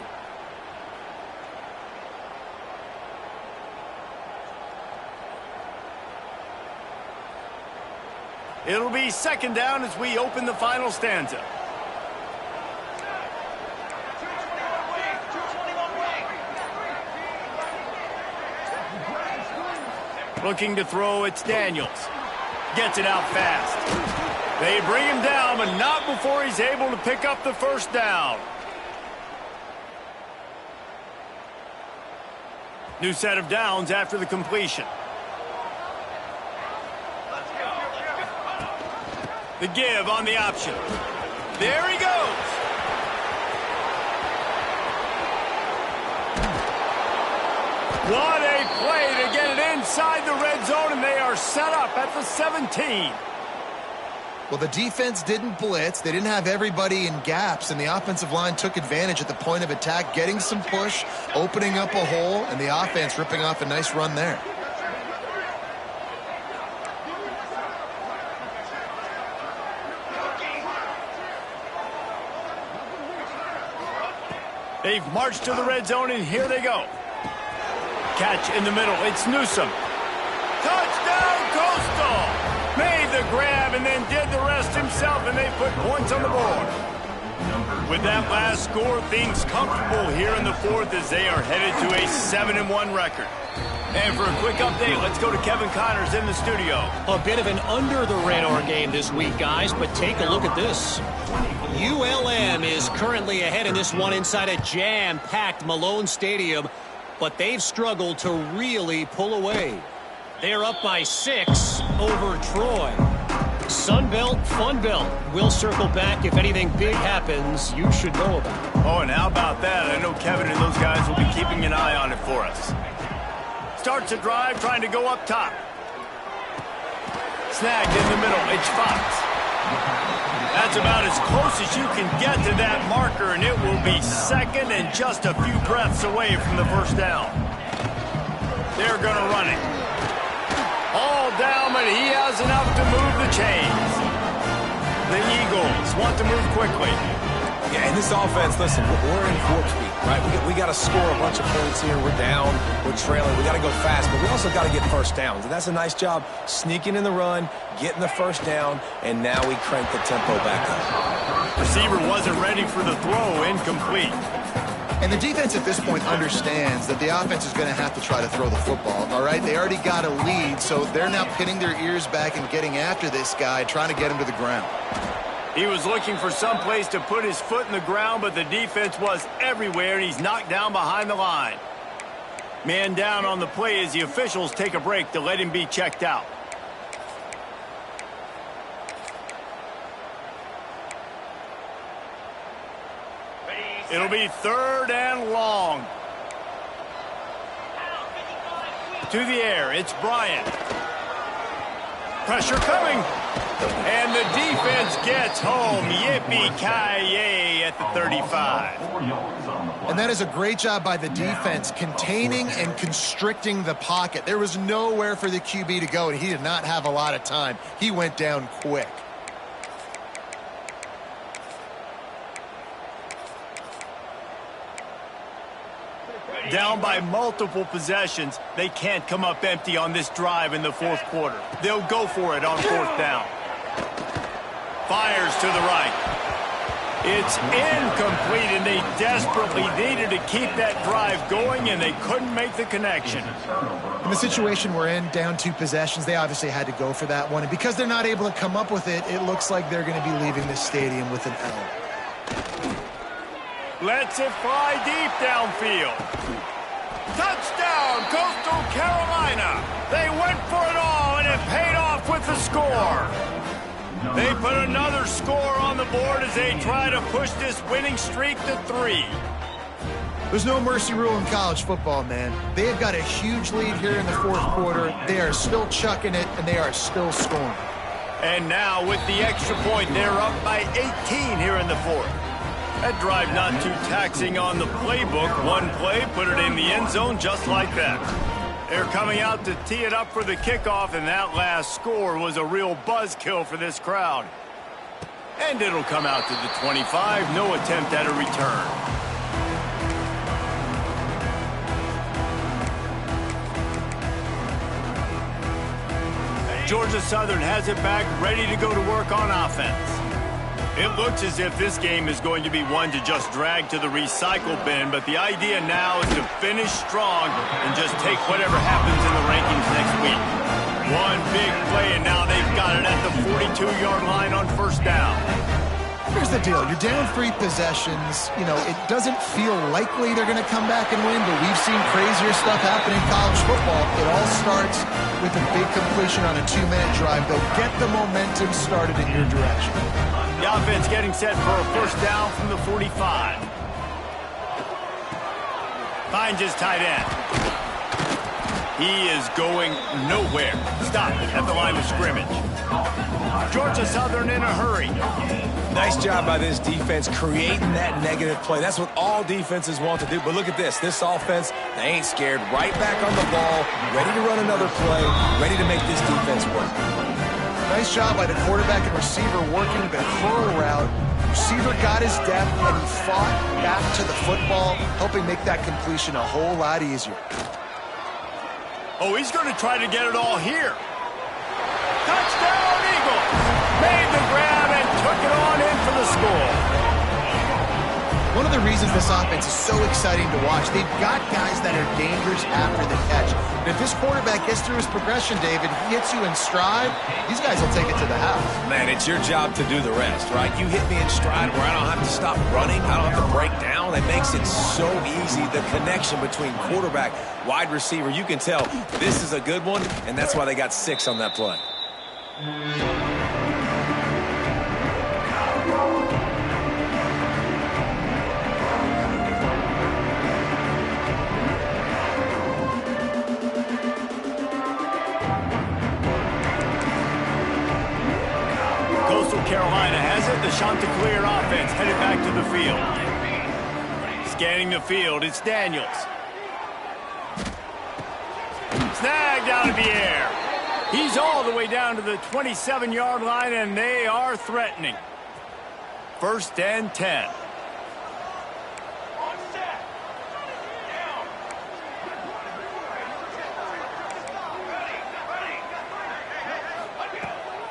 It'll be second down as we open the final stanza. Looking to throw, it's Daniels. Gets it out fast. They bring him down, but not before he's able to pick up the first down. New set of downs after the completion. The give on the option. There he goes. What a play to get it inside the red zone, and they are set up at the 17. Well, the defense didn't blitz. They didn't have everybody in gaps, and the offensive line took advantage at the point of attack, getting some push, opening up a hole, and the offense ripping off a nice run there. They've marched to the red zone, and here they go. catch in the middle. It's Newsome. Touchdown, Coastal! Made the grab and then did the rest himself, and they put points on the board. With that last score, things comfortable here in the fourth as they are headed to a 7-1 record. And for a quick update, let's go to Kevin Connors in the studio. A bit of an under-the-radar game this week, guys, but take a look at this. ULM is currently ahead in this one inside a jam-packed Malone Stadium, but they've struggled to really pull away. They're up by 6 over Troy. Sunbelt, Funbelt. We'll circle back if anything big happens you should know about. Oh, and how about that? I know Kevin and those guys will be keeping an eye on it for us. Starts a drive trying to go up top. Snagged in the middle. It's Fox. That's about as close as you can get to that marker, and it will be second and just a few breaths away from the first down. They're going to run it. All down, but he has enough to move the chains. The Eagles want to move quickly. Yeah, in this offense, listen, we're in warp speed, right? We got to score a bunch of points here. We're down. We're trailing. We got to go fast, but we also got to get first downs. And that's a nice job sneaking in the run, getting the first down, and now we crank the tempo back up. Receiver wasn't ready for the throw, incomplete. And the defense at this point understands that the offense is going to have to try to throw the football, all right? They already got a lead, so they're now pinning their ears back and getting after this guy, trying to get him to the ground. He was looking for some place to put his foot in the ground, but the defense was everywhere, and he's knocked down behind the line. Man down on the play as the officials take a break to let him be checked out. It'll be 3rd and long. To the air, it's Bryant. Pressure coming. And the defense gets home. Yippee-ki-yay at the 35. And that is a great job by the defense, containing and constricting the pocket. There was nowhere for the QB to go, and he did not have a lot of time. He went down quick. Down by multiple possessions, they can't come up empty on this drive in the fourth quarter. They'll go for it on 4th down. Fires to the right. It's incomplete, and they desperately needed to keep that drive going, and they couldn't make the connection. In the situation we're in, down 2 possessions, they obviously had to go for that one. And because they're not able to come up with it, it looks like they're going to be leaving this stadium with an L. Lets it fly deep downfield. Touchdown, Coastal Carolina. They went for it all, and it paid off with the score. They put another score on the board as they try to push this winning streak to 3. There's no mercy rule in college football, man. They've got a huge lead here in the fourth quarter. They are still chucking it, and they are still scoring. And now with the extra point, they're up by 18 here in the fourth. That drive not too taxing on the playbook. One play, put it in the end zone just like that. They're coming out to tee it up for the kickoff, and that last score was a real buzzkill for this crowd. And it'll come out to the 25. No attempt at a return. Georgia Southern has it back, ready to go to work on offense. It looks as if this game is going to be one to just drag to the recycle bin, but the idea now is to finish strong and just take whatever happens in the rankings next week. One big play, and now they've got it at the 42-yard line on 1st down. Here's the deal. You're down 3 possessions. You know, it doesn't feel likely they're going to come back and win, but we've seen crazier stuff happen in college football. It all starts with a big completion on a 2-minute drive. They'll get the momentum started in your direction. The offense getting set for a 1st down from the 45. Finds his tight end. He is going nowhere. Stop at the line of scrimmage. Georgia Southern in a hurry. Nice job by this defense creating that negative play. That's what all defenses want to do. But look at this. This offense, they ain't scared. Right back on the ball, ready to run another play, ready to make this defense work. Nice job by the quarterback and receiver working the curl route. Receiver got his depth, and he fought back to the football, helping make that completion a whole lot easier. Oh, he's going to try to get it all here. Touchdown, Eagles! Made the grab and took it on in for the score. One of the reasons this offense is so exciting to watch, they've got guys that are dangerous after the catch. And if this quarterback gets through his progression, David, he hits you in stride, these guys will take it to the house. Man, it's your job to do the rest, right? You hit me in stride where I don't have to stop running. I don't have to break down. It makes it so easy. The connection between quarterback, wide receiver, you can tell this is a good one, and that's why they got 6 on that play. Carolina has it. The Chanticleer offense headed back to the field. Scanning the field, it's Daniels. Snagged out of the air. He's all the way down to the 27-yard line, and they are threatening. 1st and 10.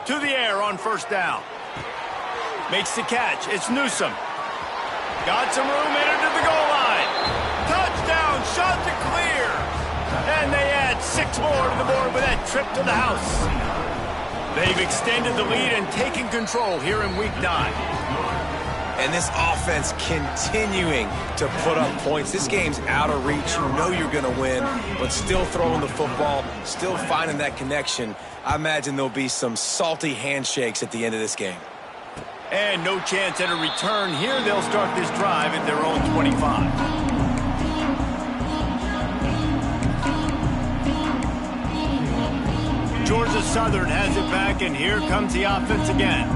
To the air on 1st down. Makes the catch. It's Newsome. Got some room, entered to the goal line. Touchdown, Chanticleer. And they add 6 more to the board with that trip to the house. They've extended the lead and taken control here in Week 9. And this offense continuing to put up points. This game's out of reach. You know you're going to win, but still throwing the football, still finding that connection. I imagine there'll be some salty handshakes at the end of this game. And no chance at a return here. They'll start this drive at their own 25. Georgia Southern has it back, and here comes the offense again.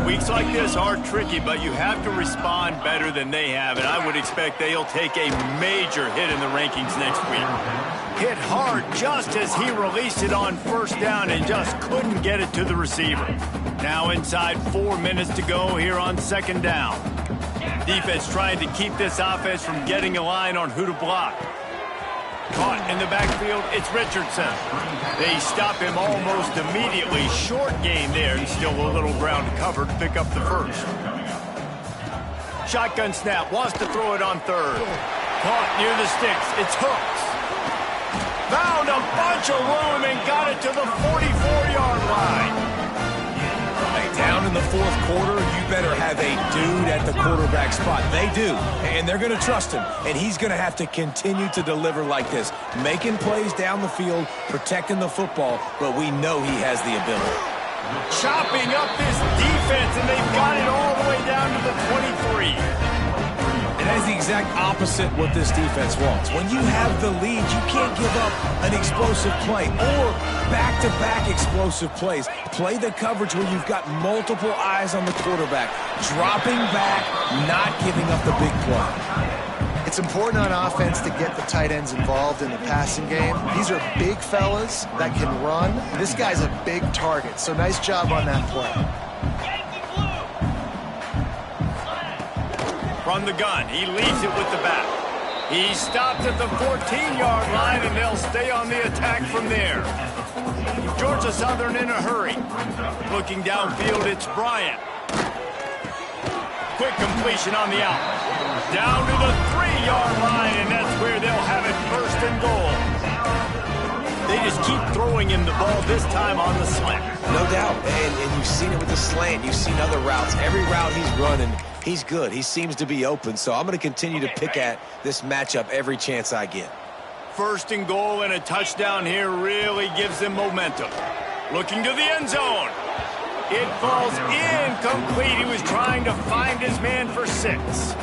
Weeks like this are tricky, but you have to respond better than they have, and I would expect they'll take a major hit in the rankings next week. Hit hard just as he released it on 1st down and just couldn't get it to the receiver. Now inside 4 minutes to go here on 2nd down. Defense trying to keep this offense from getting a line on who to block. Caught in the backfield, it's Richardson. They stop him almost immediately. Short gain there, and still a little ground to cover to pick up the 1st. Shotgun snap, wants to throw it on 3rd. Caught near the sticks, it's Hooks. Found a bunch of room and got it to the 44-yard line. Down in the 4th quarter, you better have a dude at the quarterback spot. They do, and they're going to trust him, and he's going to have to continue to deliver like this, making plays down the field, protecting the football, but we know he has the ability. Chopping up this defense, and they've got it all the way down to the 23. And that is the exact opposite what this defense wants. When you have the lead, you can't give up an explosive play or back-to-back explosive plays. Play the coverage where you've got multiple eyes on the quarterback, dropping back, not giving up the big play. It's important on offense to get the tight ends involved in the passing game. These are big fellas that can run. This guy's a big target, so nice job on that play. From the gun, he leads it with the back. He stops at the 14-yard line, and they'll stay on the attack from there. Georgia Southern in a hurry. Looking downfield, it's Bryant. Quick completion on the out. Down to the 3-yard line, and that's where they'll have it 1st and goal. They just keep throwing him the ball, this time on the slant. No doubt, and you've seen it with the slant. You've seen other routes. Every route he's running, he's good. He seems to be open, so I'm going to continue to pick at this matchup every chance I get. 1st and goal, and a touchdown here really gives them momentum. Looking to the end zone. It falls incomplete. He was trying to find his man for 6.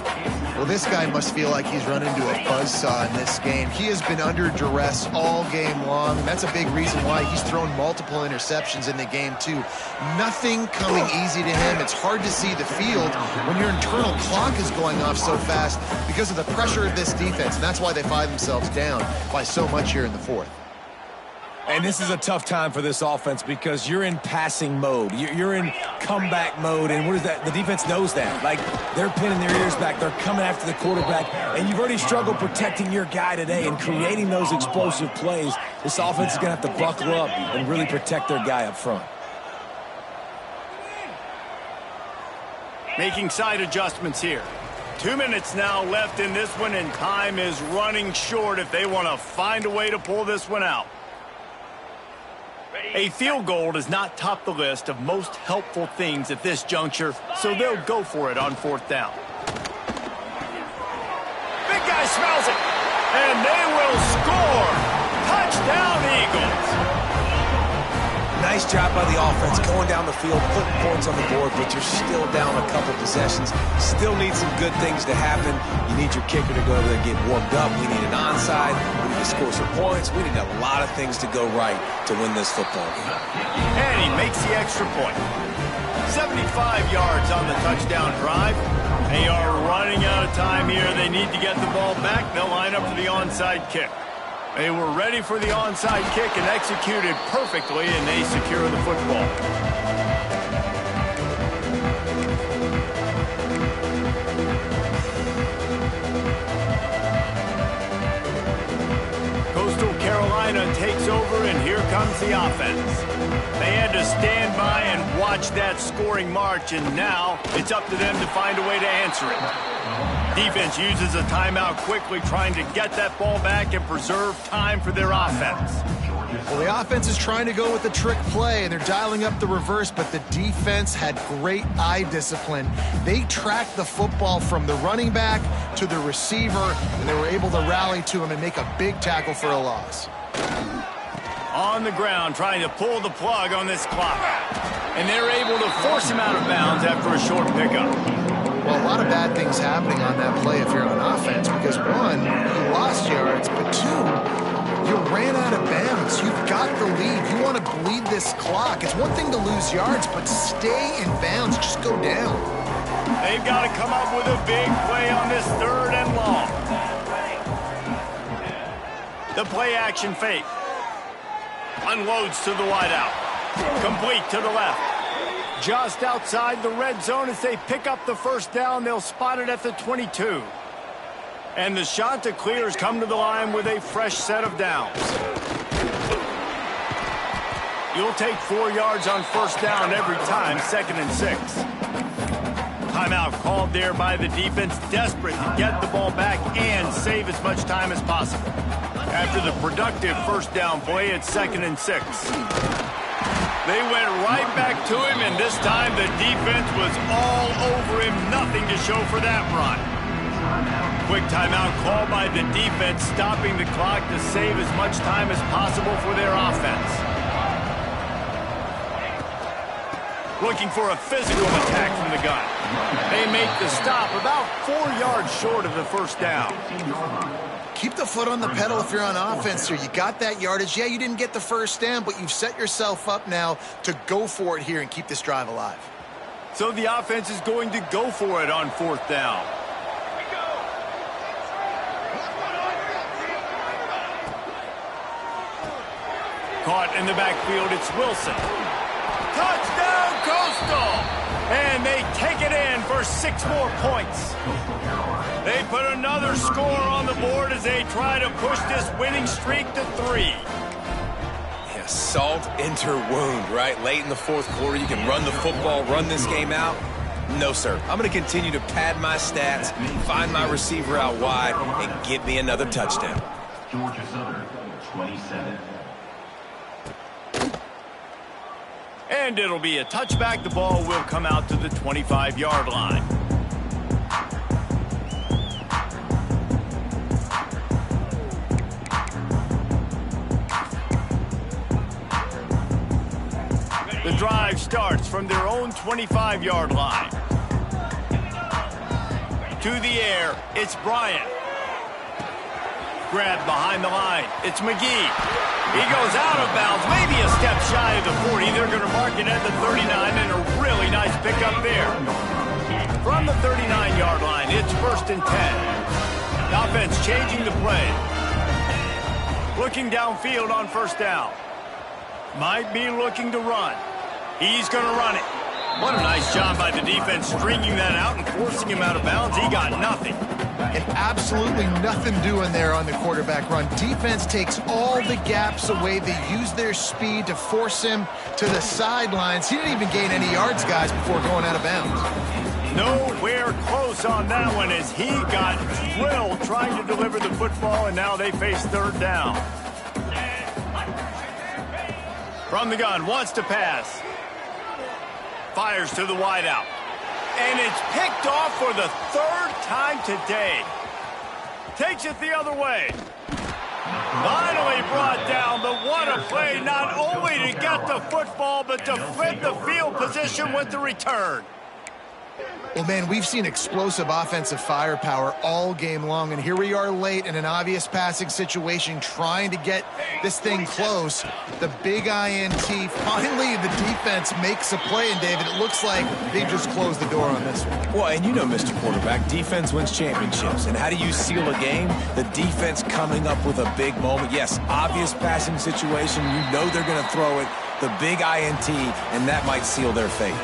Well, this guy must feel like he's run into a buzzsaw in this game. He has been under duress all game long, and that's a big reason why he's thrown multiple interceptions in the game, too. Nothing coming easy to him. It's hard to see the field when your internal clock is going off so fast because of the pressure of this defense, and that's why they find themselves down by so much here in the 4th. And this is a tough time for this offense because you're in passing mode. You're in comeback mode, and what is that? The defense knows that. Like, they're pinning their ears back. They're coming after the quarterback, and you've already struggled protecting your guy today and creating those explosive plays. This offense is going to have to buckle up and really protect their guy up front. Making side adjustments here. 2 minutes now left in this one, and time is running short if they want to find a way to pull this one out. A field goal does not top the list of most helpful things at this juncture, so they'll go for it on 4th down. Big guy smells it, and they will score. Touchdown, Eagles. Nice job by the offense going down the field, putting points on the board, but you're still down a couple possessions. Still need some good things to happen. You need your kicker to go over there and get warmed up. We need an onside. We need to score some points. We need a lot of things to go right to win this football game. And he makes the extra point. 75 yards on the touchdown drive. They are running out of time here. They need to get the ball back. They'll line up for the onside kick. They were ready for the onside kick and executed perfectly, and they secure the football. Coastal Carolina takes over, and here comes the offense. They had to stand by and watch that scoring march, and now it's up to them to find a way to answer it. Defense uses a timeout quickly, trying to get that ball back and preserve time for their offense. Well, the offense is trying to go with the trick play, and they're dialing up the reverse, but the defense had great eye discipline. They tracked the football from the running back to the receiver, and they were able to rally to him and make a big tackle for a loss. On the ground, trying to pull the plug on this clock. And they're able to force him out of bounds after a short pickup. Well, a lot of bad things happening on that play if you're on offense, because one, you lost yards, but two, you ran out of bounds. You've got the lead. You want to bleed this clock. It's one thing to lose yards, but stay in bounds. Just go down. They've got to come up with a big play on this 3rd and long. The play action fake. Unloads to the wideout. Complete to the left. Just outside the red zone as they pick up the 1st down. They'll spot it at the 22. And the Chanticleers come to the line with a fresh set of downs. You'll take 4 yards on 1st down every time, 2nd and 6. Timeout called there by the defense, desperate to get the ball back and save as much time as possible. After the productive 1st down play, it's 2nd and 6. They went right back to him, and this time the defense was all over him. Nothing to show for that run. Quick timeout called by the defense, stopping the clock to save as much time as possible for their offense. Looking for a physical attack from the gun. They make the stop about 4 yards short of the 1st down. Keep the foot on the pedal if you're on offense here. You got that yardage. Yeah, you didn't get the 1st down, but you've set yourself up now to go for it here and keep this drive alive. So the offense is going to go for it on 4th down. Caught in the backfield, it's Wilson. Touchdown, Coastal! And they take it in for 6 more points. They put another score on the board as they try to push this winning streak to 3. Yeah, salt into wound, right? Late in the 4th quarter, you can run the football, run this game out. No, sir. I'm going to continue to pad my stats, find my receiver out wide, and get me another touchdown. Georgia Southern, 27. And it'll be a touchback. The ball will come out to the 25-yard line. The drive starts from their own 25-yard line. To the air, it's Bryant. Grabbed behind the line, it's McGee. He goes out of bounds, maybe a step shy of the 40. They're going to mark it at the 39, and a really nice pickup there. From the 39-yard line, it's 1st and 10. The offense changing the play. Looking downfield on 1st down. Might be looking to run. He's going to run it. What a nice job by the defense stringing that out and forcing him out of bounds. He got nothing. And absolutely nothing doing there on the quarterback run. Defense takes all the gaps away. They use their speed to force him to the sidelines. He didn't even gain any yards, guys, before going out of bounds. Nowhere close on that one as he got drilled trying to deliver the football, and now they face third down. From the gun, wants to pass. Fires to the wideout. And it's picked off for the third time today. Takes it the other way. Finally brought down, but what a play, not only to get the football, but to flip the field position with the return. Well, man, we've seen explosive offensive firepower all game long, and here we are late in an obvious passing situation trying to get this thing close. The big INT, finally the defense makes a play, and David, it looks like they just closed the door on this one. Well, and you know, Mr. Quarterback, defense wins championships. And how do you seal a game? The defense coming up with a big moment. Yes, obvious passing situation. You know they're going to throw it. The big INT, and that might seal their fate.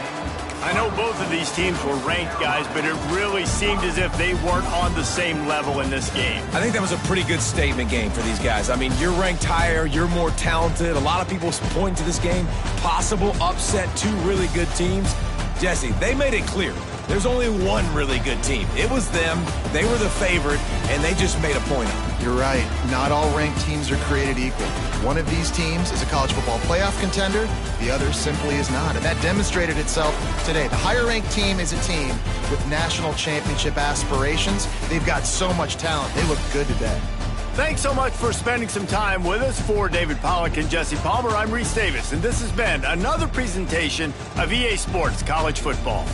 I know both of these teams were ranked, guys, but it really seemed as if they weren't on the same level in this game. I think that was a pretty good statement game for these guys. I mean, you're ranked higher, you're more talented. A lot of people point to this game, possible upset, two really good teams. Jesse, they made it clear. There's only one really good team. It was them. They were the favorite, and they just made a point of it. You're right. Not all ranked teams are created equal. One of these teams is a college football playoff contender. The other simply is not, and that demonstrated itself today. The higher-ranked team is a team with national championship aspirations. They've got so much talent. They look good today. Thanks so much for spending some time with us. For David Pollack and Jesse Palmer, I'm Reese Davis, and this has been another presentation of EA Sports College Football.